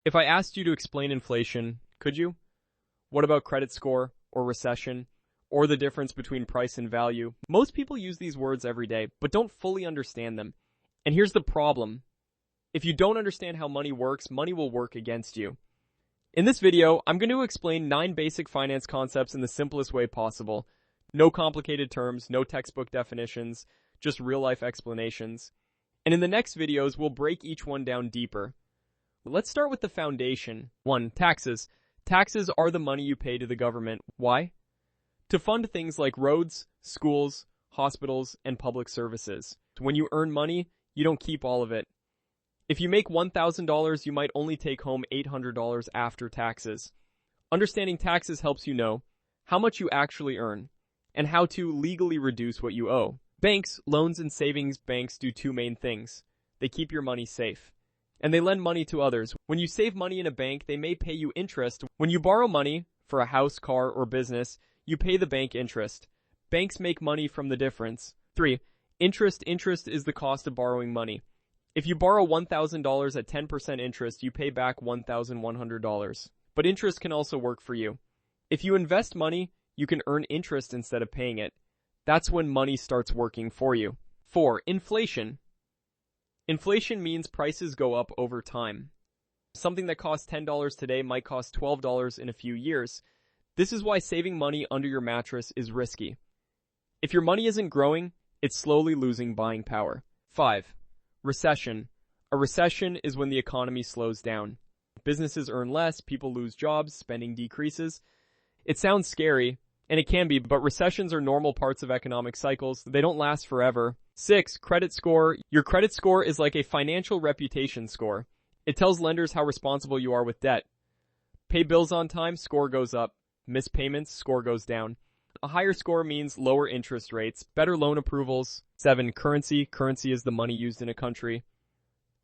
If I asked you to explain inflation, could you? What about credit score or recession or the difference between price and value? Most people use these words every day, but don't fully understand them. And here's the problem. If you don't understand how money works, money will work against you. In this video, I'm going to explain 9 basic finance concepts in the simplest way possible. No complicated terms, no textbook definitions, just real-life explanations. And in the next videos, we'll break each one down deeper. Let's start with the foundation. 1. Taxes. Taxes are the money you pay to the government. Why? To fund things like roads, schools, hospitals, and public services. When you earn money, you don't keep all of it. If you make $1,000, you might only take home $800 after taxes. Understanding taxes helps you know how much you actually earn and how to legally reduce what you owe. Banks, loans, and savings banks do 2 main things. They keep your money safe, and they lend money to others. When you save money in a bank, they may pay you interest. When you borrow money for a house, car, or business, you pay the bank interest. Banks make money from the difference. 3. Interest. Interest is the cost of borrowing money. If you borrow $1,000 at 10% interest, you pay back $1,100. But interest can also work for you. If you invest money, you can earn interest instead of paying it. That's when money starts working for you. 4. Inflation. Inflation means prices go up over time. Something that costs $10 today might cost $12 in a few years. This is why saving money under your mattress is risky. If your money isn't growing, it's slowly losing buying power. 5. Recession. A recession is when the economy slows down. Businesses earn less, people lose jobs, spending decreases. It sounds scary, and it can be, but recessions are normal parts of economic cycles. They don't last forever. 6. Credit score. Your credit score is like a financial reputation score. It tells lenders how responsible you are with debt. Pay bills on time, score goes up. Miss payments, score goes down. A higher score means lower interest rates, better loan approvals. 7. Currency. Currency is the money used in a country.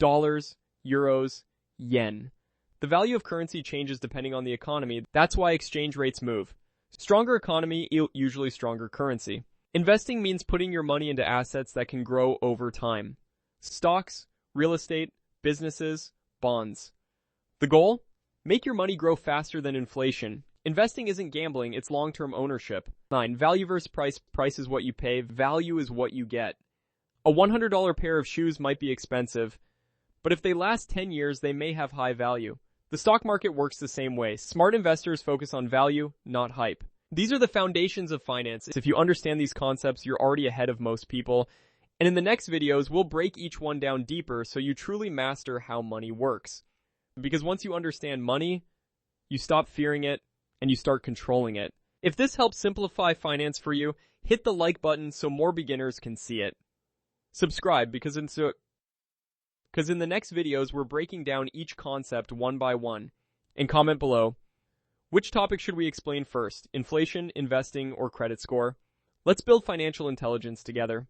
Dollars, euros, yen. The value of currency changes depending on the economy. That's why exchange rates move. Stronger economy, usually stronger currency. Investing means putting your money into assets that can grow over time. Stocks, real estate, businesses, bonds. The goal? Make your money grow faster than inflation. Investing isn't gambling, it's long-term ownership. 9. Value versus price. Price is what you pay, value is what you get. A $100 pair of shoes might be expensive, but if they last 10 years, they may have high value. The stock market works the same way. Smart investors focus on value, not hype. These are the foundations of finance. If you understand these concepts, you're already ahead of most people. And in the next videos, we'll break each one down deeper so you truly master how money works. Because once you understand money, you stop fearing it, and you start controlling it. If this helps simplify finance for you, hit the like button so more beginners can see it. Subscribe because in the next videos we're breaking down each concept one by one. And comment below, which topic should we explain first? Inflation, investing, or credit score? Let's build financial intelligence together.